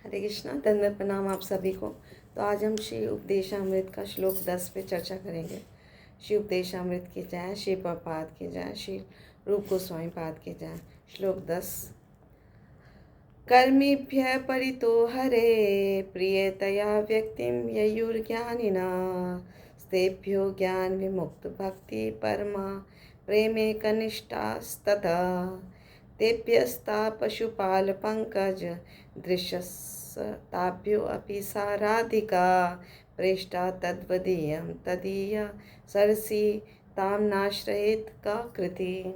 हरे कृष्णा। दंडवत प्रणाम आप सभी को। तो आज हम श्री उपदेशामृत का श्लोक 10 पे चर्चा करेंगे। श्री उपदेशामृत की जय, श्री प्रभुपाद की जय, श्री रूप गोस्वामी पाद की जय। श्लोक 10। कर्मिभ्य परितो हरे प्रियतया व्यक्तिम ययुर्ज्ञानिना स्तेभ्यो ज्ञान विमुक्त भक्ति परमा प्रेमे कनिष्ठास्तथा तेभ्यस्ता पशुपाल पंकज दृश्यस्ताभ्यो अपि साराधिका प्रेष्ठा तद्वदीयं तदीय सरसी ताम नाश्रयेत का कृति।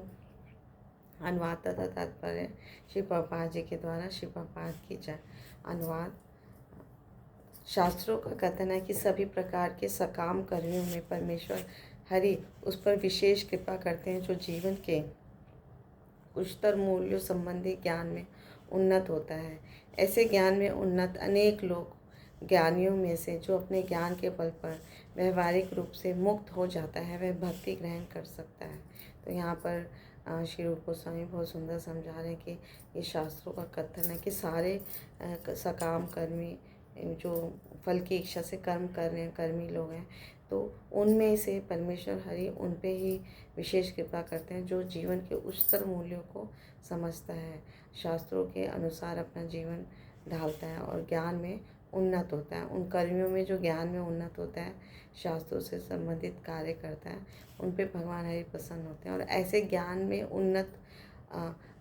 अनुवाद तथा तात्पर्य श्री प्रभुपाद जी के द्वारा। श्री प्रभुपाद की जय। अनुवाद। शास्त्रों का कथन है कि सभी प्रकार के सकाम कर्मियों में परमेश्वर हरि उस पर विशेष कृपा करते हैं जो जीवन के उच्चतर मूल्यों संबंधी ज्ञान में उन्नत होता है। ऐसे ज्ञान में उन्नत अनेक लोग ज्ञानियों में से जो अपने ज्ञान के बल पर व्यवहारिक रूप से मुक्त हो जाता है वह भक्ति ग्रहण कर सकता है। तो यहाँ पर श्री रूप गोस्वामी बहुत सुंदर समझा रहे हैं कि ये शास्त्रों का कथन है कि सारे सकाम कर्मी जो फल की इच्छा से कर्म कर रहे हैं कर्मी लोग हैं, तो उनमें से परमेश्वर हरि उन पे ही विशेष कृपा करते हैं जो जीवन के उच्चतर मूल्यों को समझता है, शास्त्रों के अनुसार अपना जीवन ढालता है और ज्ञान में उन्नत होता है। उन कर्मियों में जो ज्ञान में उन्नत होता है, शास्त्रों से संबंधित कार्य करता है, उन पे भगवान हरि प्रसन्न होते हैं। और ऐसे ज्ञान में उन्नत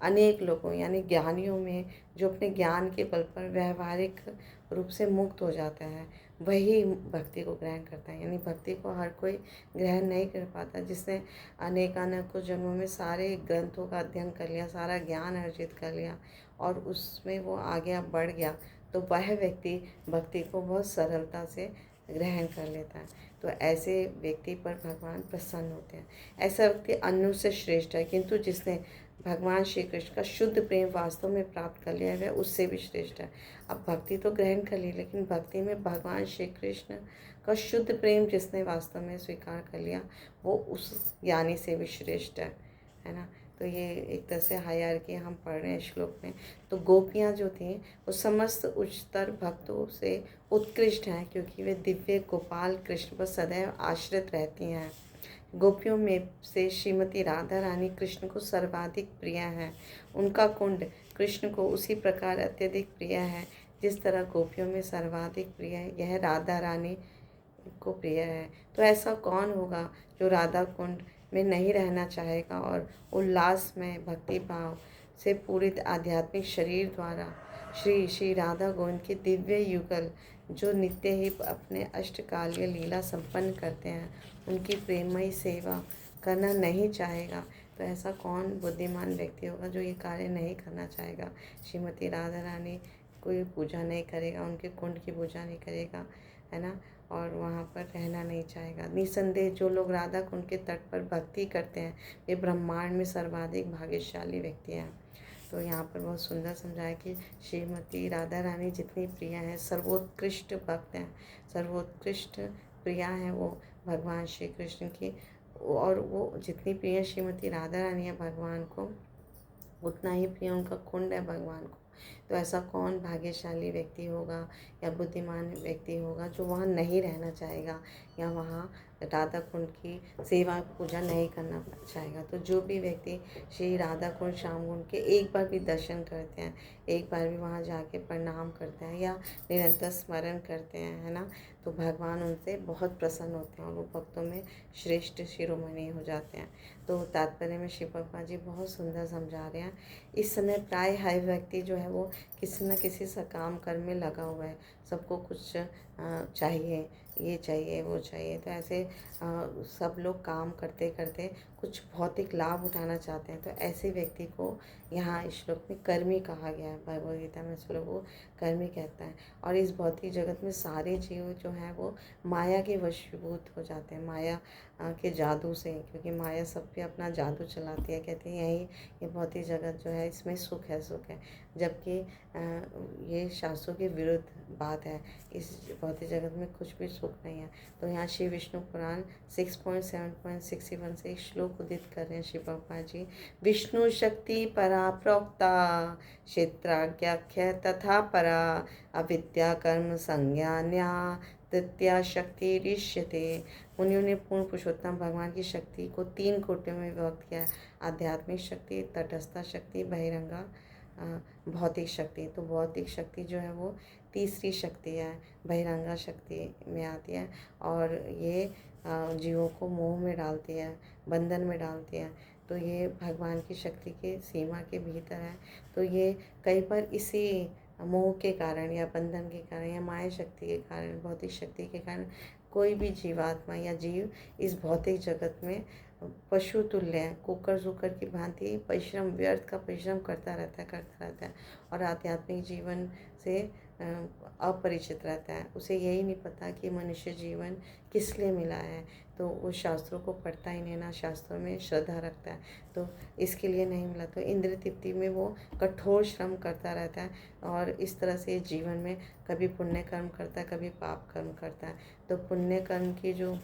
अनेक लोगों यानी ज्ञानियों में जो अपने ज्ञान के बल पर व्यवहारिक रूप से मुक्त हो जाता है वही भक्ति को ग्रहण करता है। यानी भक्ति को हर कोई ग्रहण नहीं कर पाता। जिसने अनेकानेकों जन्मों में सारे ग्रंथों का अध्ययन कर लिया, सारा ज्ञान अर्जित कर लिया और उसमें वो आगे बढ़ गया, तो वह व्यक्ति भक्ति को बहुत सरलता से ग्रहण कर लेता है। तो ऐसे व्यक्ति पर भगवान प्रसन्न होते हैं। ऐसा व्यक्ति अन्यों से श्रेष्ठ है, किंतु जिसने भगवान श्री कृष्ण का शुद्ध प्रेम वास्तव में प्राप्त कर लिया है वह उससे भी श्रेष्ठ है। अब भक्ति तो ग्रहण कर ली, लेकिन भक्ति में भगवान श्री कृष्ण का शुद्ध प्रेम जिसने वास्तव में स्वीकार कर लिया वो उस ज्ञानी से भी श्रेष्ठ है ना। तो ये एक तरह से हायरार्की हम पढ़ रहे हैं श्लोक में। तो गोपियाँ जो थीं वो समस्त उच्चतर भक्तों से उत्कृष्ट हैं, क्योंकि वे दिव्य गोपाल कृष्ण पर सदैव आश्रित रहती हैं। गोपियों में से श्रीमती राधा रानी कृष्ण को सर्वाधिक प्रिय है। उनका कुंड कृष्ण को उसी प्रकार अत्यधिक प्रिय है जिस तरह गोपियों में सर्वाधिक प्रिय यह राधा रानी को प्रिय है। तो ऐसा कौन होगा जो राधा कुंड में नहीं रहना चाहेगा और उल्लास में भक्ति भाव से पूरित आध्यात्मिक शरीर द्वारा श्री श्री राधा गोविंद के दिव्य युगल जो नित्य ही अपने अष्टकालीय लीला संपन्न करते हैं उनकी प्रेममयी सेवा करना नहीं चाहेगा। तो ऐसा कौन बुद्धिमान व्यक्ति होगा जो ये कार्य नहीं करना चाहेगा। श्रीमती राधा रानी कोई पूजा नहीं करेगा, उनके कुंड की पूजा नहीं करेगा, है ना, और वहाँ पर रहना नहीं चाहेगा। निसंदेह जो लोग राधा कुंड के तट पर भक्ति करते हैं वे ब्रह्मांड में सर्वाधिक भाग्यशाली व्यक्ति हैं। तो यहाँ पर बहुत सुंदर समझाया कि श्रीमती राधा रानी जितनी प्रिया हैं, सर्वोत्कृष्ट भक्त हैं, सर्वोत्कृष्ट प्रिया हैं वो भगवान श्री कृष्ण की, और वो जितनी प्रिय श्रीमती राधा रानी है भगवान को उतना ही प्रिय उनका कुंड है भगवान को। तो ऐसा कौन भाग्यशाली व्यक्ति होगा या बुद्धिमान व्यक्ति होगा जो वहाँ नहीं रहना चाहेगा या वहाँ राधा कुंड की सेवा पूजा नहीं करना चाहेगा। तो जो भी व्यक्ति श्री राधा कुंड श्याम कुंड के एक बार भी दर्शन करते हैं, एक बार भी वहाँ जाके प्रणाम करते हैं या निरंतर स्मरण करते हैं, है ना, तो भगवान उनसे बहुत प्रसन्न होते हैं और वो भक्तों में श्रेष्ठ शिरोमणि हो जाते हैं। तो तात्पर्य में श्री प्रभुपाद जी बहुत सुंदर समझा रहे हैं। इस समय प्राय हर व्यक्ति जो है वो किसी न किसी सकाम कर्म में लगा हुआ है। सबको कुछ चाहिए, ये चाहिए वो चाहिए। तो ऐसे सब लोग काम करते करते कुछ भौतिक लाभ उठाना चाहते हैं। तो ऐसे व्यक्ति को यहाँ इस श्लोक में कर्मी कहा गया है। भगवद गीता में श्लोक को कर्मी कहता है। और इस भौतिक जगत में सारे जीव जो हैं वो माया के वशीभूत हो जाते हैं, माया के जादू से, क्योंकि माया सब पे अपना जादू चलाती है। कहते हैं यही ये भौतिक जगत जो है इसमें सुख है सुख है, जबकि ये शास्त्रों के विरुद्ध बात है। इस भौतिक जगत में कुछ भी सुख नहीं है। तो यहाँ श्री विष्णु पुराण 6.7.61 से एक श्लोक उदित कर रहे हैं शिव बाबा जी। विष्णु शक्ति परा प्रोक्ता क्षेत्राज्ञाख्य तथा परा अविद्या कर्म संज्ञान्या तृतीया शक्ति ऋष्यते। मुनियों ने पूर्ण पुरुषोत्तम भगवान की शक्ति को 3 कोटियों में विभक्त किया है। आध्यात्मिक शक्ति, तटस्था शक्ति, बहिरंगा भौतिक शक्ति। तो भौतिक शक्ति जो है वो तीसरी शक्ति है, बहिरंगा शक्ति में आती है और ये जीवों को मोह में डालती है, बंधन में डालती है। तो ये भगवान की शक्ति के सीमा के भीतर है। तो ये कई बार इसी मोह के कारण या बंधन के कारण या माया शक्ति के कारण, भौतिक शक्ति के कारण कोई भी जीवात्मा या जीव इस भौतिक जगत में पशु तुल्य है, कुकर सुकर की भांति परिश्रम, व्यर्थ का परिश्रम करता रहता है और आध्यात्मिक जीवन से अपरिचित रहता है। उसे यही नहीं पता कि मनुष्य जीवन किस लिए मिला है। तो वो शास्त्रों को पढ़ता ही नहीं, ना शास्त्रों में श्रद्धा रखता है, तो इसके लिए नहीं मिला। तो इंद्र तृप्ति में वो कठोर श्रम करता रहता है और इस तरह से जीवन में कभी पुण्य कर्म करता है, कभी पाप कर्म करता है। तो पुण्य कर्म की जो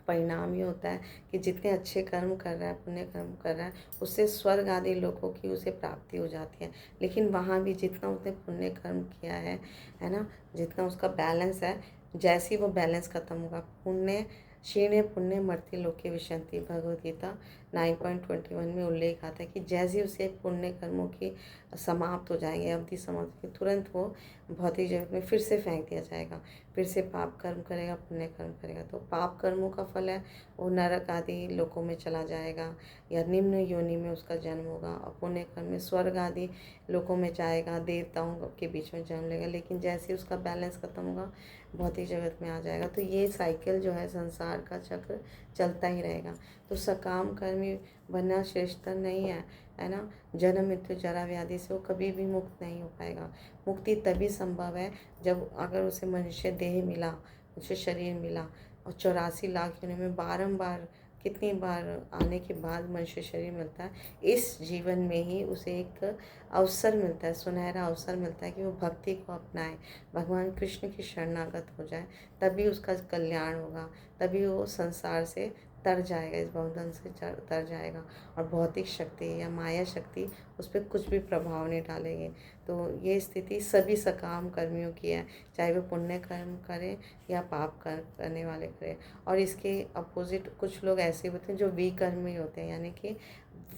परिणाम ये होता है कि जितने अच्छे कर्म कर रहा है, पुण्य कर्म कर रहा है, उससे स्वर्ग आदि लोगों की उसे प्राप्ति हो जाती है। लेकिन वहाँ भी जितना उसने पुण्य कर्म किया है ना, जितना उसका बैलेंस है, जैसे ही वो बैलेंस खत्म होगा, पुण्य क्षीणे पुण्य मर्त्य लोके विशंति, भगवद गीता 9.21 में उल्लेख आता है कि जैसे ही उसे पुण्य कर्मों की समाप्त हो जाएंगे, अवधि समाप्त, तुरंत वो भौतिक जगत में फिर से फेंक दिया जाएगा, फिर से पाप कर्म करेगा, पुण्य कर्म करेगा। तो पाप कर्मों का फल है वो नरक आदि लोकों में चला जाएगा या निम्न योनि में उसका जन्म होगा, और पुण्य कर्म में स्वर्ग आदि लोकों में जाएगा, देवताओं के बीच में जन्म लेगा। लेकिन जैसे ही उसका बैलेंस खत्म होगा, भौतिक जगत में आ जाएगा। तो ये साइकिल जो है, संसार का चक्र चलता ही रहेगा। तो सकाम कर्मी बनना श्रेष्ठतर नहीं है ना। जन्म मृत्यु जरा व्याधि से वो कभी भी मुक्त नहीं हो पाएगा। मुक्ति तभी संभव है जब अगर उसे मनुष्य देह मिला, उसे शरीर मिला, और 84 लाख योनि में बारंबार कितनी बार आने के बाद मनुष्य शरीर मिलता है। इस जीवन में ही उसे एक अवसर मिलता है, सुनहरा अवसर मिलता है कि वो भक्ति को अपनाए, भगवान कृष्ण की शरणागत हो जाए, तभी उसका कल्याण होगा, तभी वो संसार से तर जाएगा, इस बहुधन से तर जाएगा, और भौतिक शक्ति या माया शक्ति उस पर कुछ भी प्रभाव नहीं डालेगी। तो ये स्थिति सभी सकाम कर्मियों की है, चाहे वो पुण्य कर्म करें या पाप कर्म करने वाले करें। और इसके अपोजिट कुछ लोग ऐसे होते हैं जो विकर्मी होते हैं, यानी कि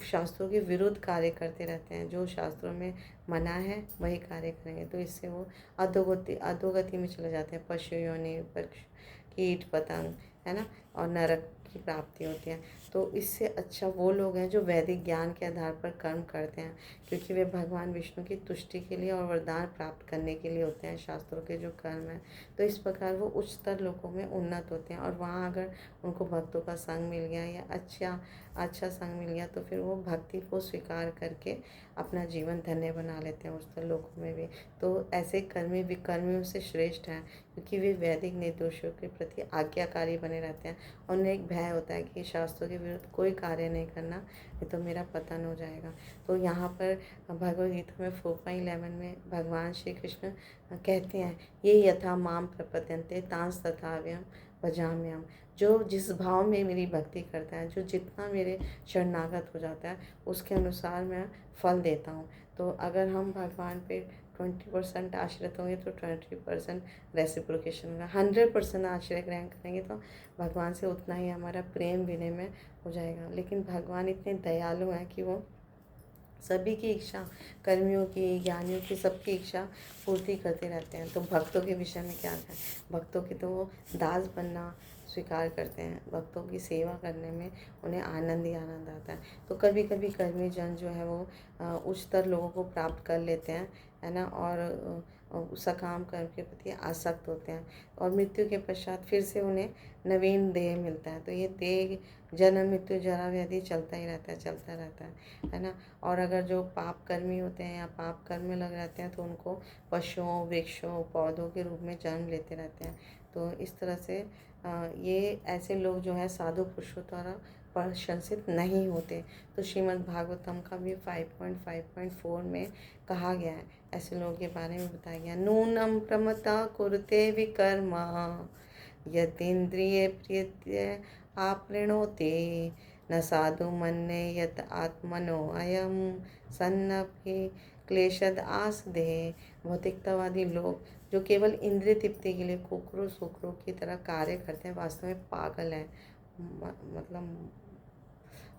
शास्त्रों के विरुद्ध कार्य करते रहते हैं। जो शास्त्रों में मना है वही कार्य करेंगे, तो इससे वो अधोगति में चले जाते हैं। पशु योनि, पक्ष, कीट पतंग, है ना, और नरक की प्राप्ति होती है। तो इससे अच्छा वो लोग हैं जो वैदिक ज्ञान के आधार पर कर्म करते हैं, क्योंकि वे भगवान विष्णु की तुष्टि के लिए और वरदान प्राप्त करने के लिए होते हैं शास्त्रों के जो कर्म हैं। तो इस प्रकार वो उच्चतर लोकों में उन्नत होते हैं, और वहाँ अगर उनको भक्तों का संग मिल गया या अच्छा संग मिल गया, तो फिर वो भक्ति को स्वीकार करके अपना जीवन धन्य बना लेते हैं उच्चतर लोकों में भी। तो ऐसे कर्मी विकर्मियों से श्रेष्ठ हैं, क्योंकि वे वैदिक निर्दोषों के प्रति आज्ञाकारी बने रहते हैं। और उन्हें एक भय होता है कि शास्त्रों के विरुद्ध कोई कार्य नहीं करना, नहीं तो मेरा पतन हो जाएगा। तो यहाँ पर भगवद गीता में 4.11 में भगवान श्री कृष्ण कहते हैं, ये यथा माम प्रपद्यन्ते तांस तथाव्यम भजाम्यहम्। जो जिस भाव में मेरी भक्ति करता है, जो जितना मेरे शरणागत हो जाता है, उसके अनुसार मैं फल देता हूँ। तो अगर हम भगवान पे 20% आश्रित होंगे तो 20% रेसिप्रोकेशन होगा। 100% आश्रय ग्रहण करेंगे तो भगवान से उतना ही हमारा प्रेम विनिमय हो जाएगा। लेकिन भगवान इतने दयालु हैं कि वो सभी की इच्छा, कर्मियों की, ज्ञानियों की, सबकी इच्छा पूर्ति करते रहते हैं। तो भक्तों के विषय में क्या है, भक्तों की तो वो दास बनना स्वीकार करते हैं, भक्तों की सेवा करने में उन्हें आनंद ही आनंद आता है। तो कभी कभी कर्मी जन जो है वो उच्चतर लोगों को प्राप्त कर लेते हैं, है ना, और सकाम कर्म के प्रति आसक्त होते हैं, और मृत्यु के पश्चात फिर से उन्हें नवीन देह मिलता है। तो ये देह जन्म मृत्यु जरा व्याधि चलता ही रहता है ना। और अगर जो पाप कर्मी होते हैं या पाप कर्म में लग रहते हैं, तो उनको पशुओं, वृक्षों, पौधों के रूप में जन्म लेते रहते हैं। तो इस तरह से ये ऐसे लोग जो हैं साधु पुरुषों द्वारा प्रशंसित नहीं होते। तो श्रीमद् भागवतम का भी 5.5.4 में कहा गया है, ऐसे लोगों के बारे में बताया गया। नूनम प्रमता कुरुते विकर्मा यतीन्द्रिय प्रिय आपृणोति न साधु मन्ये यत आत्मनो अयम सन्नपि क्लेशद आसदे। भौतिकतावादी लोग जो केवल इंद्रिय तृप्ति के लिए कुकरों सुकरों की तरह कार्य करते हैं वास्तव में पागल हैं, मतलब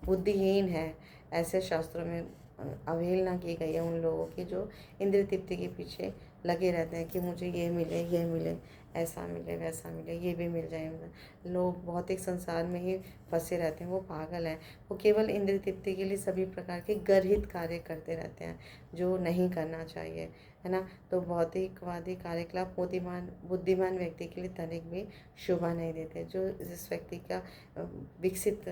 बुद्धिहीन है। ऐसे शास्त्रों में अवहेलना की गई है उन लोगों की जो इंद्रिय तृप्ति के पीछे लगे रहते हैं कि मुझे ये मिले, ऐसा मिले, वैसा मिले, ये भी मिल जाए। लोग भौतिक संसार में ही फंसे रहते हैं, वो पागल हैं। वो केवल इंद्रिय तृप्ति के लिए सभी प्रकार के गर्हित कार्य करते रहते हैं जो नहीं करना चाहिए, है ना। तो भौतिकवादी कार्यकलाप बुद्धिमान व्यक्ति के लिए तनिक भी शोभा नहीं देते। जो जिस व्यक्ति का विकसित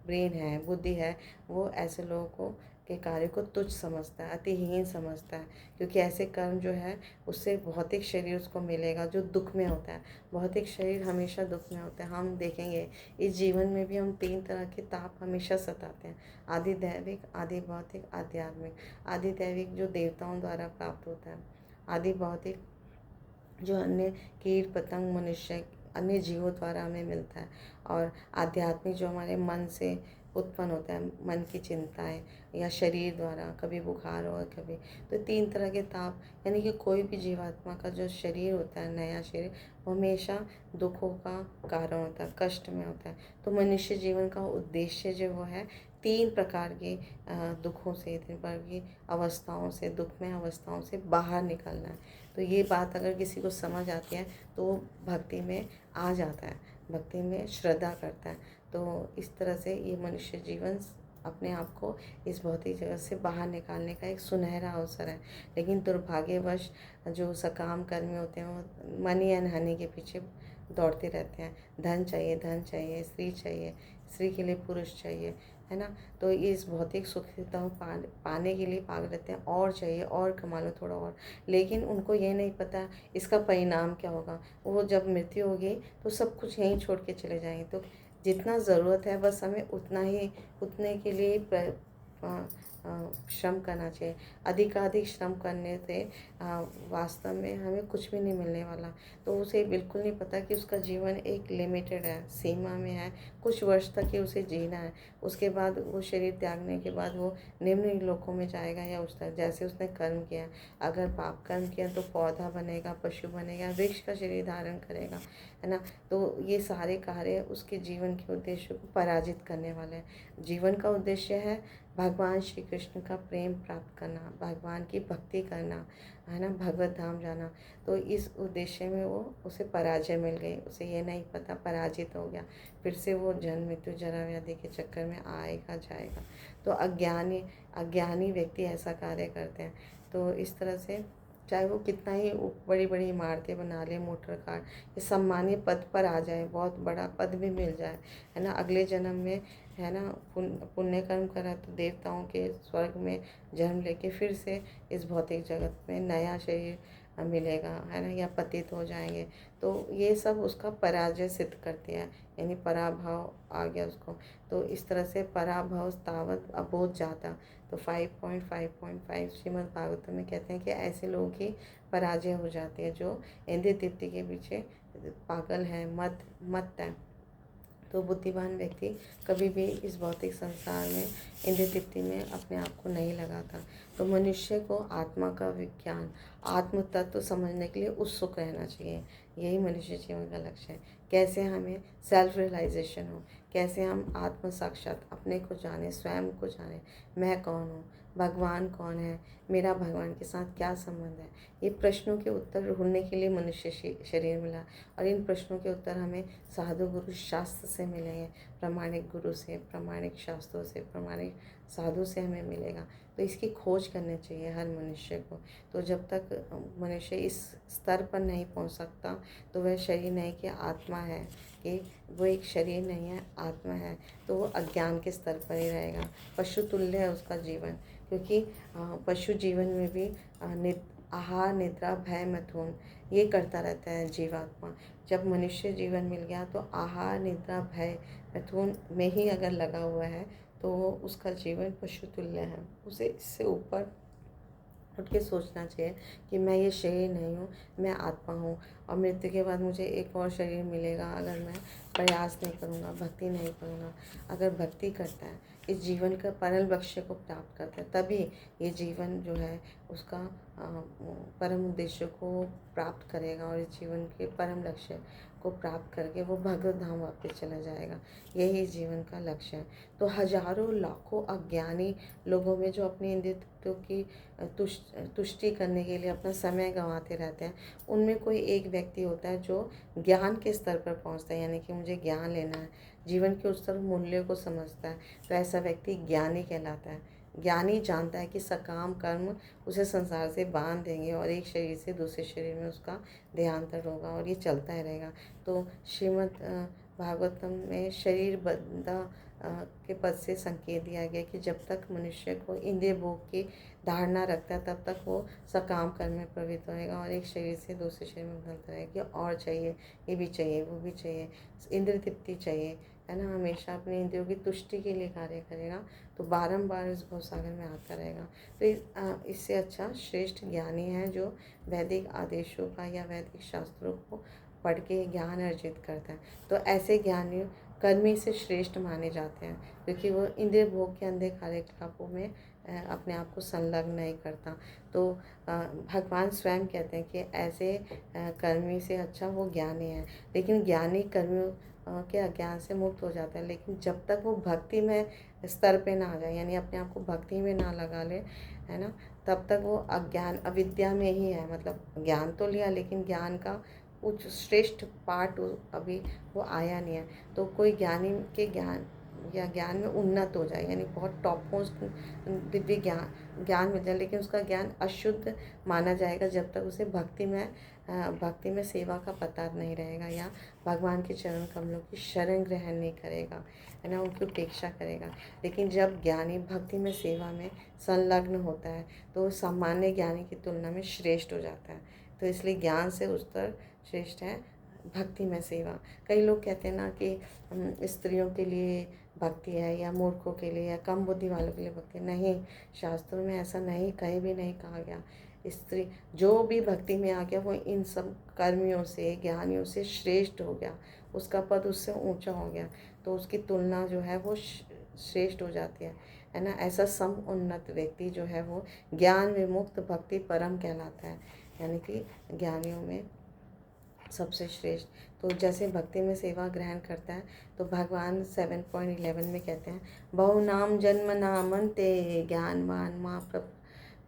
ब्रेन है, बुद्धि है, वो ऐसे लोगों को के कार्य को तुच्छ समझता है, अतिहीन समझता है, क्योंकि ऐसे कर्म जो है उससे भौतिक शरीर उसको मिलेगा जो दुख में होता है। भौतिक शरीर हमेशा दुख में होता है। हम देखेंगे इस जीवन में भी हम 3 तरह के ताप हमेशा सताते हैं, आदि दैविक, आदि भौतिक, आध्यात्मिक। आदि दैविक जो देवताओं द्वारा प्राप्त होता है, आदि भौतिक जो अन्य कीट पतंग मनुष्य अन्य जीवों द्वारा हमें मिलता है, और आध्यात्मिक जो हमारे मन से उत्पन्न होता है, मन की चिंताएं या शरीर द्वारा, कभी बुखार हो कभी। तो 3 तरह के ताप, यानी कि कोई भी जीवात्मा का जो शरीर होता है, नया शरीर, वो हमेशा दुखों का कारण होता है, कष्ट में होता है। तो मनुष्य जीवन का उद्देश्य जो वो है 3 प्रकार के दुखों से, 3 प्रकार की अवस्थाओं से, दुखमय अवस्थाओं से बाहर निकलना है। तो ये बात अगर किसी को समझ आती है तो वो भक्ति में आ जाता है, भक्ति में श्रद्धा करता है। तो इस तरह से ये मनुष्य जीवन अपने आप को इस भौतिक जगत से बाहर निकालने का एक सुनहरा अवसर है। लेकिन दुर्भाग्यवश जो सकाम कर्मी होते हैं वो मनी एंड हनी के पीछे दौड़ते रहते हैं। धन चाहिए, स्त्री चाहिए, स्त्री के लिए पुरुष चाहिए, है ना। तो इस भौतिक सुखताओं पाने के लिए पागल रहते हैं, और चाहिए, और कमा लो थोड़ा और। लेकिन उनको ये नहीं पता इसका परिणाम क्या होगा। वो जब मृत्यु होगी तो सब कुछ यहीं छोड़ के चले जाएंगे। तो जितना ज़रूरत है बस हमें उतने के लिए श्रम करना चाहिए। अधिकाधिक श्रम करने से वास्तव में हमें कुछ भी नहीं मिलने वाला। तो उसे बिल्कुल नहीं पता कि उसका जीवन एक लिमिटेड है, सीमा में है, कुछ वर्ष तक ही उसे जीना है। उसके बाद वो शरीर त्यागने के बाद वो निम्न लोकों में जाएगा या उस तरह जैसे उसने कर्म किया। अगर पाप कर्म किया तो पौधा बनेगा, पशु बनेगा, वृक्ष का शरीर धारण करेगा, है ना। तो ये सारे कार्य उसके जीवन के उद्देश्य को पराजित करने वाले हैं। जीवन का उद्देश्य है भगवान श्री कृष्ण का प्रेम प्राप्त करना, भगवान की भक्ति करना, है ना, भगवत धाम जाना। तो इस उद्देश्य में वो उसे पराजय मिल गई, उसे ये नहीं पता, पराजित हो गया। फिर से वो जन्म मृत्यु जरा व्याधि के चक्कर में आएगा जाएगा। तो अज्ञानी व्यक्ति ऐसा कार्य करते हैं। तो इस तरह से चाहे वो कितना ही बड़ी बड़ी इमारतें बना ले, मोटर कार, ये सम्मानीय पद पर आ जाए, बहुत बड़ा पद भी मिल जाए, है ना, अगले जन्म में, है ना, पुण्य कर्म करा तो देवताओं के स्वर्ग में जन्म लेके फिर से इस भौतिक जगत में नया शरीर मिलेगा, है ना, या पतित हो जाएंगे। तो ये सब उसका पराजय सिद्ध करती है, यानी पराभव आ गया उसको। तो इस तरह से पराभव तावत अबोध जाता। तो 5.5.5 श्रीमद् भागवतम में कहते हैं कि ऐसे लोगों की पराजय हो जाती है जो इंद्रिय तृप्ति के पीछे पागल है, मत है। तो बुद्धिमान व्यक्ति कभी भी इस भौतिक संसार में इंद्रिय तृप्ति में अपने आप को नहीं लगाता। तो मनुष्य को आत्मा का विज्ञान, आत्म तत्व समझने के लिए उत्सुक रहना चाहिए। यही मनुष्य जीवन का लक्ष्य है। कैसे हमें सेल्फ रियलाइजेशन हो, कैसे हम आत्म साक्षात अपने को जाने, स्वयं को जाने, मैं कौन हूँ, भगवान कौन है, मेरा भगवान के साथ क्या संबंध है। ये प्रश्नों के उत्तर ढूंढने के लिए मनुष्य शरीर मिला, और इन प्रश्नों के उत्तर हमें साधु गुरु शास्त्र से मिलेंगे, प्रामाणिक गुरु से, प्रामाणिक शास्त्रों से, प्रामाणिक साधु से हमें मिलेगा। तो इसकी खोज करनी चाहिए हर मनुष्य को। तो जब तक मनुष्य इस स्तर पर नहीं पहुंच सकता तो वह शरीर नहीं कि आत्मा है, कि वो एक शरीर नहीं है, आत्मा है, तो वो अज्ञान के स्तर पर ही रहेगा। पशु तुल्य है उसका जीवन, क्योंकि पशु जीवन में भी आहार निद्रा भय मैथुन ये करता रहता है जीवात्मा। जब मनुष्य जीवन मिल गया तो आहार निद्रा भय मैथुन में ही अगर लगा हुआ है तो उसका जीवन पशु तुल्य है। उसे इससे ऊपर उठ के सोचना चाहिए कि मैं ये शरीर नहीं हूँ, मैं आत्मा हूँ और मृत्यु के बाद मुझे एक और शरीर मिलेगा अगर मैं प्रयास नहीं करूँगा, भक्ति नहीं करूँगा। अगर भक्ति करता है, इस जीवन का परम लक्ष्य को प्राप्त करता है, तभी ये जीवन जो है उसका परम उद्देश्य को प्राप्त करेगा और इस जीवन के परम लक्ष्य को प्राप्त करके वो भगवत धाम वापस चला जाएगा। यही जीवन का लक्ष्य है। तो हजारों लाखों अज्ञानी लोगों में जो अपनी इंद्रियों की तुष्टि करने के लिए अपना समय गंवाते रहते हैं, उनमें कोई एक व्यक्ति होता है जो ज्ञान के स्तर पर पहुंचता है, यानी कि मुझे ज्ञान लेना है, जीवन के उस तरह मूल्यों को समझता है, तो ऐसा व्यक्ति ज्ञानी कहलाता है। ज्ञानी जानता है कि सकाम कर्म उसे संसार से बांध देंगे और एक शरीर से दूसरे शरीर में उसका देहांतर होगा और ये चलता ही रहेगा। तो श्रीमद् भागवतम में शरीर बंधा के पद से संकेत दिया गया कि जब तक मनुष्य को इंद्रिय भोग की धारणा रखता है तब तक वो सकाम कर्म में प्रवृत्त होएगा और एक शरीर से दूसरे शरीर में बदलता रहेगा। और चाहिए, ये भी चाहिए, वो भी चाहिए, इंद्र तृप्ति चाहिए, है ना। हमेशा अपने इंद्रियों की तुष्टि के लिए कार्य करेगा तो बारंबार इस भवसागर में आता रहेगा। तो इससे अच्छा श्रेष्ठ ज्ञानी है जो वैदिक आदेशों का या वैदिक शास्त्रों को पढ़ के ज्ञान अर्जित करता है। तो ऐसे ज्ञानी कर्मी से श्रेष्ठ माने जाते हैं क्योंकि वो इंद्रिय भोग के अंधे कार्यकलापों में अपने आप को संलग्न नहीं करता। तो भगवान स्वयं कहते हैं कि ऐसे कर्मी से अच्छा वो ज्ञानी है। लेकिन ज्ञानी कर्मियों के अज्ञान से मुक्त हो जाता है, लेकिन जब तक वो भक्ति में स्तर पे ना आ जाए, यानी अपने आप को भक्ति में ना लगा ले, है ना, तब तक वो अज्ञान अविद्या में ही है। मतलब ज्ञान तो लिया लेकिन ज्ञान का उच्च श्रेष्ठ पार्ट अभी वो आया नहीं है। तो कोई ज्ञानी के ज्ञान या ज्ञान में उन्नत हो जाए, यानी बहुत टॉप मोस्ट दिव्य ज्ञान मिल जाए, लेकिन उसका ज्ञान अशुद्ध माना जाएगा जब तक उसे भक्ति में सेवा का पता नहीं रहेगा या भगवान के चरण कमलों की शरण ग्रहण नहीं करेगा, है ना, उनकी उपेक्षा करेगा। लेकिन जब ज्ञानी भक्ति में सेवा में संलग्न होता है तो सामान्य ज्ञानी की तुलना में श्रेष्ठ हो जाता है। तो इसलिए ज्ञान से उच्चतर श्रेष्ठ है भक्ति में सेवा। कई लोग कहते हैं ना कि स्त्रियों के लिए भक्ति है या मूर्खों के लिए या कम बुद्धि वालों के लिए भक्ति। नहीं, शास्त्रों में ऐसा नहीं, कहीं भी नहीं कहा गया। स्त्री जो भी भक्ति में आ गया वो इन सब कर्मियों से, ज्ञानियों से श्रेष्ठ हो गया, उसका पद उससे ऊंचा हो गया, तो उसकी तुलना जो है वो श्रेष्ठ हो जाती है ना। ऐसा सम उन्नत व्यक्ति जो है वो ज्ञान विमुक्त भक्ति परम कहलाता है, यानी कि ज्ञानियों में सबसे श्रेष्ठ। तो जैसे भक्ति में सेवा ग्रहण करता है तो भगवान 7.11 में कहते हैं, बहुनाम जन्म नामन्ते ज्ञानवान माँ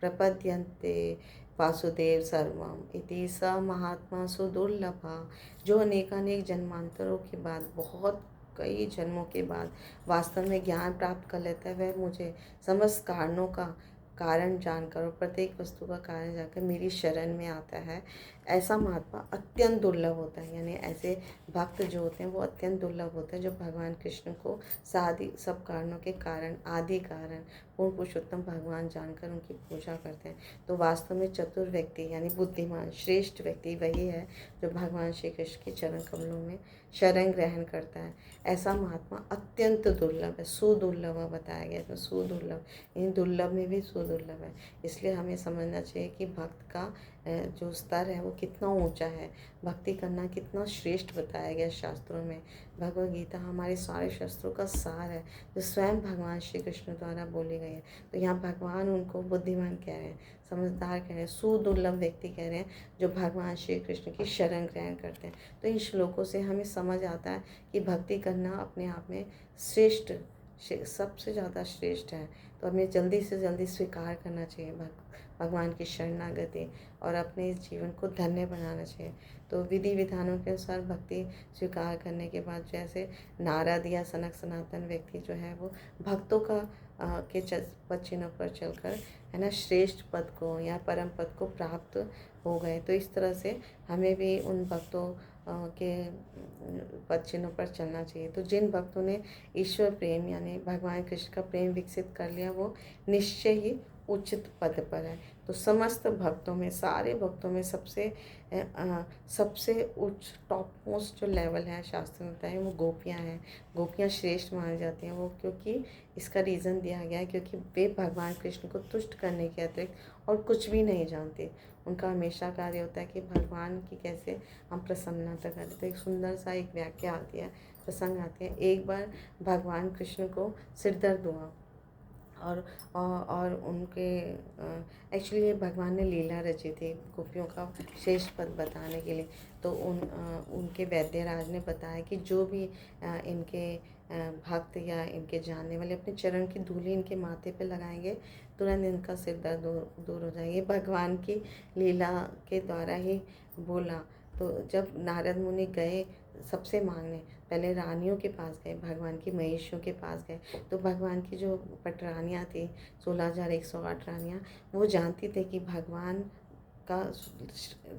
प्रपद्यन्ते वासुदेव सर्वम इति स महात्मा सुदुर्लभा। जो अनेकानेक जन्मांतरों के बाद, बहुत कई जन्मों के बाद वास्तव में ज्ञान प्राप्त कर लेता है, वह मुझे समस्त कारणों का कारण जानकर और प्रत्येक वस्तु का कारण जानकर मेरी शरण में आता है। ऐसा महात्मा अत्यंत दुर्लभ होता है, यानी ऐसे भक्त जो होते हैं वो अत्यंत दुर्लभ होते हैं जो भगवान कृष्ण को सब कारणों के कारण, आदि कारण, पूर्ण पुरुषोत्तम भगवान जानकर उनकी पूजा करते हैं। तो वास्तव में चतुर व्यक्ति यानी बुद्धिमान श्रेष्ठ व्यक्ति वही है जो भगवान श्री कृष्ण के चरण कमलों में शरण ग्रहण करता है। ऐसा महात्मा अत्यंत दुर्लभ है, सुदुर्लभ बताया गया, तो सुदुर्लभ, इन दुर्लभ में भी सुदुर्लभ है। इसलिए हमें समझना चाहिए कि भक्त का जो स्तर है वो कितना ऊंचा है, भक्ति करना कितना श्रेष्ठ बताया गया शास्त्रों में। भगवद गीता हमारे सारे शास्त्रों का सार है जो स्वयं भगवान श्री कृष्ण द्वारा बोली गई है। तो यहाँ भगवान उनको बुद्धिमान कह रहे हैं, समझदार कह रहे हैं, सुदुर्लभ व्यक्ति कह रहे हैं जो भगवान श्री कृष्ण की शरण ग्रहण करते हैं। तो इन श्लोकों से हमें समझ आता है कि भक्ति करना अपने आप में श्रेष्ठ, सबसे ज़्यादा श्रेष्ठ है। तो हमें जल्दी से जल्दी स्वीकार करना चाहिए भगवान की शरणागति और अपने इस जीवन को धन्य बनाना चाहिए। तो विधि विधानों के अनुसार भक्ति स्वीकार करने के बाद जैसे नारद या सनक सनातन व्यक्ति जो है वो भक्तों का के पद चिन्हों पर चलकर, है ना, श्रेष्ठ पद को या परम पद को प्राप्त हो गए। तो इस तरह से हमें भी उन भक्तों के पद चिन्हों पर चलना चाहिए। तो जिन भक्तों ने ईश्वर प्रेम यानी भगवान कृष्ण का प्रेम विकसित कर लिया वो निश्चय ही उचित पद पर है। तो समस्त भक्तों में, सारे भक्तों में सबसे उच्च टॉप मोस्ट जो लेवल है शास्त्र में बताया, वो गोपियाँ हैं। गोपियाँ श्रेष्ठ मानी जाती हैं वो, क्योंकि इसका रीज़न दिया गया है क्योंकि वे भगवान कृष्ण को तुष्ट करने के अतिरिक्त और कुछ भी नहीं जानते। उनका हमेशा कार्य होता है कि भगवान की कैसे हम प्रसन्नता करें। तो एक सुंदर सा एक व्याख्या आती है, प्रसंग आती है। एक बार भगवान कृष्ण को सिर दर्द हुआ और उनके एक्चुअली भगवान ने लीला रची थी गोपियों का शेष पद बताने के लिए। तो उनके वैद्यराज ने बताया कि जो भी इनके भक्त या इनके जानने वाले अपने चरण की धूली इनके माथे पे लगाएंगे, तुरंत इनका सिर दर्द दूर हो जाएगी। भगवान की लीला के द्वारा ही बोला। तो जब नारद मुनि गए सबसे मांगने, पहले रानियों के पास गए, भगवान की महिषियों के पास गए। तो भगवान की जो पटरानियाँ थी, 16,108 रानियाँ, वो जानती थे कि भगवान का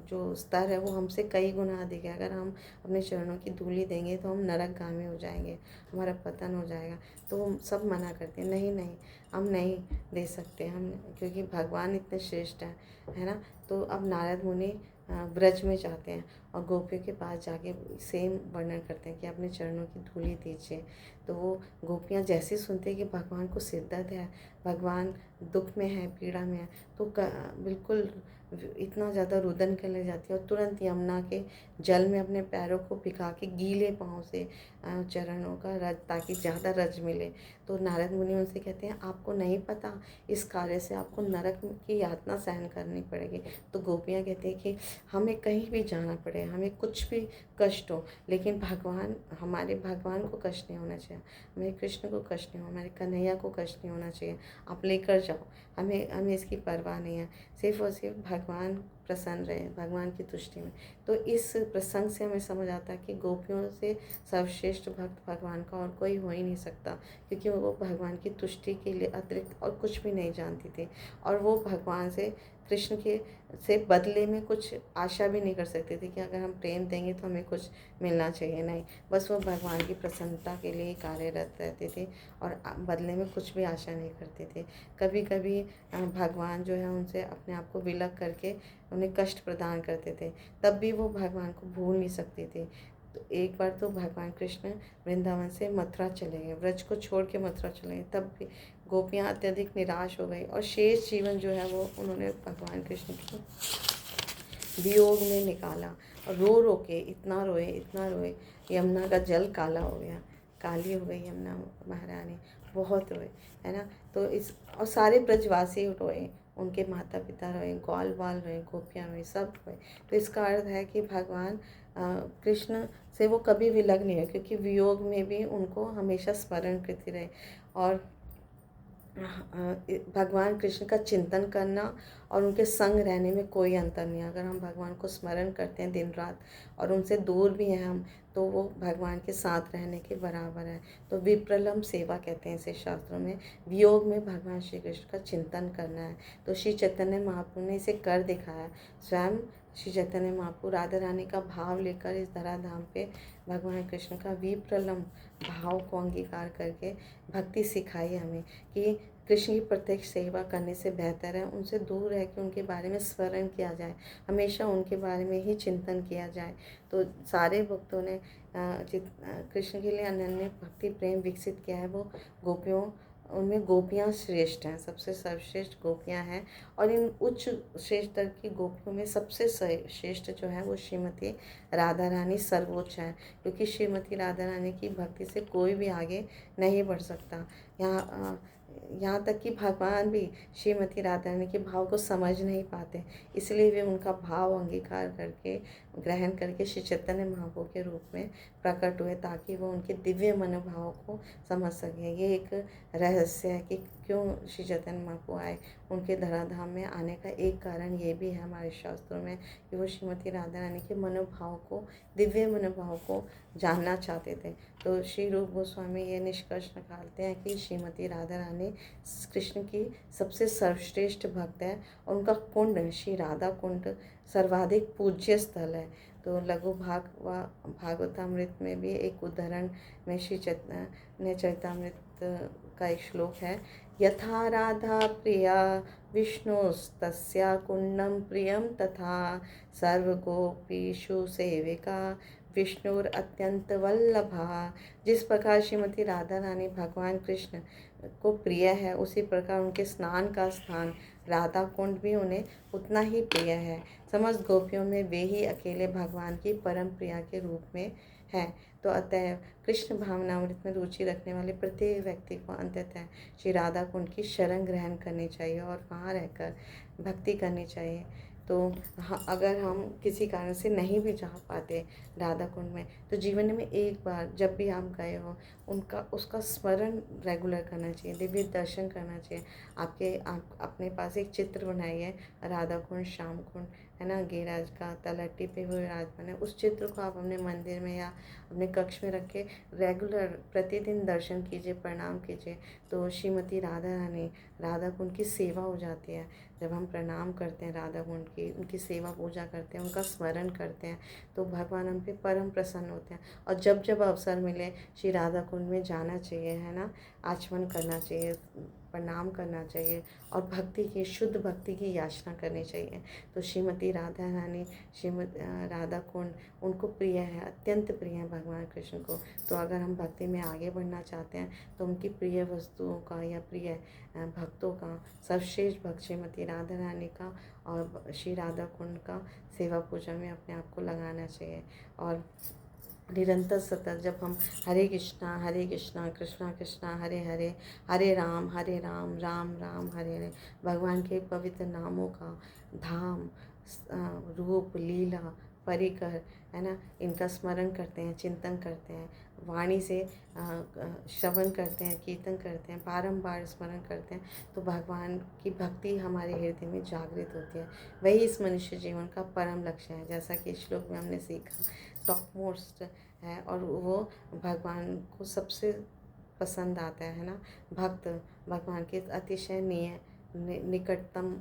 जो स्तर है वो हमसे कई गुना अधिक है। अगर हम अपने चरणों की धूली देंगे तो हम नरकगामी हो जाएंगे, हमारा पतन हो जाएगा। तो वो सब मना करते हैं, नहीं नहीं, हम नहीं दे सकते, हम, क्योंकि भगवान इतने श्रेष्ठ हैं, है ना। तो अब नारद मुनि ब्रज में जाते हैं और गोपियों के पास जाके सेम वर्णन करते हैं कि अपने चरणों की धूली दीजिए। तो वो गोपियाँ जैसे सुनते हैं कि भगवान को सिर दर्द है, भगवान दुख में है, पीड़ा में है, तो बिल्कुल इतना ज़्यादा रुदन करने जाती है और तुरंत यमुना के जल में अपने पैरों को भिगा के गीले पाँव से चरणों का रज, ताकि ज़्यादा रज मिले। तो नारद मुनि उनसे कहते हैं, आपको नहीं पता इस कार्य से आपको नरक की यातना सहन करनी पड़ेगी। तो गोपियाँ कहती हैं कि हमें कहीं भी जाना पड़े, हमें कुछ भी कष्ट हो, लेकिन हमारे भगवान को कष्ट नहीं होना चाहिए, हमारे कृष्ण को कष्ट नहीं हो, हमारे कन्हैया को कष्ट नहीं होना चाहिए, आप लेकर जाओ, हमें इसकी परवाह नहीं है, सिर्फ और सिर्फ भगवान प्रसन्न रहे, भगवान की तुष्टि में। तो इस प्रसंग से हमें समझ आता है कि गोपियों से सर्वश्रेष्ठ भक्त भगवान का और कोई हो ही नहीं सकता, क्योंकि वो भगवान की तुष्टि के लिए अतिरिक्त और कुछ भी नहीं जानती थी। और वो भगवान से, कृष्ण के से बदले में कुछ आशा भी नहीं कर सकते थे कि अगर हम प्रेम देंगे तो हमें कुछ मिलना चाहिए, नहीं, बस वो भगवान की प्रसन्नता के लिए कार्यरत रहते थे और बदले में कुछ भी आशा नहीं करते थे। कभी कभी भगवान जो है उनसे अपने आप को विलग करके उन्हें कष्ट प्रदान करते थे, तब भी वो भगवान को भूल नहीं सकते थे। तो एक बार तो भगवान कृष्ण वृंदावन से मथुरा चले गए, व्रज को छोड़ के मथुरा चले गए, तब भी गोपियाँ अत्यधिक निराश हो गई और शेष जीवन जो है वो उन्होंने भगवान कृष्ण के वियोग में निकाला। और रो रो के इतना रोए, यमुना का जल काला हो गया, काली हो गई यमुना महारानी, बहुत रोए, है ना। तो और सारे ब्रजवासी रोए, उनके माता पिता रोए, ग्वाल बाल रोए, गोपियाँ रोए, सब रोए। तो इसका अर्थ है कि भगवान कृष्ण से वो कभी विलग नहीं हुए, क्योंकि वियोग में भी उनको हमेशा स्मरण करती रहे। और भगवान कृष्ण का चिंतन करना और उनके संग रहने में कोई अंतर नहीं है। अगर हम भगवान को स्मरण करते हैं दिन रात और उनसे दूर भी हैं हम, तो वो भगवान के साथ रहने के बराबर है। तो विप्रलम्ब सेवा कहते हैं इसे शास्त्रों में। वियोग में भगवान श्री कृष्ण का चिंतन करना है। तो श्री चैतन्य महाप्रभु ने इसे कर दिखाया। स्वयं श्री चैतन्य महाप्रभु राधा रानी का भाव लेकर इस धराधाम पे भगवान कृष्ण का विप्रलम्ब भाव को अंगीकार करके भक्ति सिखाई हमें कि कृष्ण की प्रत्यक्ष सेवा करने से बेहतर है उनसे दूर रह के उनके बारे में स्मरण किया जाए, हमेशा उनके बारे में ही चिंतन किया जाए। तो सारे भक्तों ने कृष्ण के लिए अनन्य भक्ति प्रेम विकसित किया है। वो गोपियों, उनमें गोपियाँ श्रेष्ठ हैं, सबसे सर्वश्रेष्ठ गोपियाँ हैं। और इन उच्च श्रेष्ठ स्तर की गोपियों में सबसे श्रेष्ठ जो है वो श्रीमती राधा रानी सर्वोच्च है, क्योंकि श्रीमती राधा रानी की भक्ति से कोई भी आगे नहीं बढ़ सकता। यहाँ तक कि भगवान भी श्रीमती राधा रानी के भाव को समझ नहीं पाते, इसलिए वे उनका भाव अंगीकार करके ग्रहण करके श्री चैतन्य महाप्रभु के रूप में प्रकट हुए, ताकि वो उनके दिव्य मनोभाव को समझ सकें। ये एक रहस्य है कि क्यों श्री चैतन्य महाप्रभु आए। उनके धराधाम में आने का एक कारण ये भी है हमारे शास्त्रों में कि वो श्रीमती राधा रानी के मनोभाव को, दिव्य मनोभाव को जानना चाहते थे। तो श्री रूप गोस्वामी ये निष्कर्ष निकालते हैं कि श्रीमती राधा रानी कृष्ण की सबसे सर्वश्रेष्ठ भक्त है और उनका कुंड श्री राधा कुंड सर्वाधिक पूज्य स्थल है। तो लघु भागवतामृत में भी एक उदाहरण में श्री चैतन्य चरितामृत का एक श्लोक है, यथा राधा प्रिया विष्णुस्तस्या कुंडम प्रियम तथा सर्वगोपीषु सेविका विष्णुर अत्यंत वल्लभा। जिस प्रकार श्रीमती राधा रानी भगवान कृष्ण को प्रिय है, उसी प्रकार उनके स्नान का स्थान राधा कुंड भी उन्हें उतना ही प्रिय है। समस्त गोपियों में वे ही अकेले भगवान की परम प्रिया के रूप में हैं। तो अतएव कृष्ण भावनामृत में रुचि रखने वाले प्रत्येक व्यक्ति को अंततः श्री राधा कुंड की शरण ग्रहण करनी चाहिए और वहाँ रहकर भक्ति करनी चाहिए। तो अगर हम किसी कारण से नहीं भी जा पाते राधा कुंड में, तो जीवन में एक बार जब भी आप गए हो उसका स्मरण रेगुलर करना चाहिए, दिव्य दर्शन करना चाहिए। आप अपने पास एक चित्र बनाइए, राधा कुंड, श्याम कुंड, है ना, गिरिराज का तलहटी पे वो विराजमान है। उस चित्र को आप अपने मंदिर में या अपने कक्ष में रख के रेगुलर प्रतिदिन दर्शन कीजिए, प्रणाम कीजिए। तो श्रीमती राधा रानी राधा कुंड की सेवा हो जाती है। जब हम प्रणाम करते हैं राधा कुंड की, उनकी सेवा पूजा करते हैं, उनका स्मरण करते हैं, तो भगवान हम पे परम प्रसन्न होते हैं। और जब जब अवसर मिले श्री राधा कुंड में जाना चाहिए, है ना, आचमन करना चाहिए, प्रणाम करना चाहिए और भक्ति की, शुद्ध भक्ति की याचना करनी चाहिए। तो श्रीमती राधा रानी, श्रीमती राधा कुंड उनको प्रिय है, अत्यंत प्रिय है भगवान कृष्ण को। तो अगर हम भक्ति में आगे बढ़ना चाहते हैं तो उनकी प्रिय वस्तुओं का या प्रिय भक्तों का, सर्वश्रेष्ठ भक्त श्रीमती राधा रानी का और श्री राधा कुंड का सेवा पूजा में अपने आप को लगाना चाहिए। और निरंतर सतत जब हम हरे कृष्णा कृष्णा कृष्णा हरे हरे, हरे राम राम राम हरे हरे, भगवान के पवित्र नामों का धाम, रूप, लीला, परिकर, है ना, इनका स्मरण करते हैं, चिंतन करते हैं, वाणी से श्रवण करते हैं, कीर्तन करते हैं, बारंबार स्मरण करते हैं, तो भगवान की भक्ति हमारे हृदय में जागृत होती है। वही इस मनुष्य जीवन का परम लक्ष्य है, जैसा कि इस श्लोक में हमने सीखा, टॉप मोस्ट है और वो भगवान को सबसे पसंद आता है ना। भक्त भगवान के अतिशय निकटतम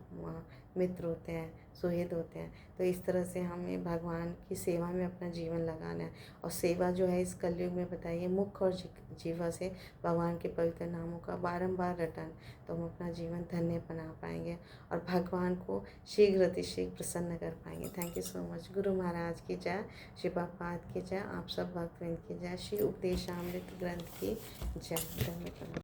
मित्र होते हैं, सुहृद होते हैं। तो इस तरह से हमें भगवान की सेवा में अपना जीवन लगाना है। और सेवा जो है इस कलयुग में बताइए, मुख और जीवा से भगवान के पवित्र नामों का बारंबार रटन, तो हम अपना जीवन धन्य बना पाएंगे और भगवान को शीघ्र अतिशीघ्र प्रसन्न कर पाएंगे। Thank you so much. Guru Maharaj की जय, श्री प्रभुपाद की जय, आप सब भक्तवृंद की जय, श्री उपदेशामृत ग्रंथ की जय। धन्यवाद।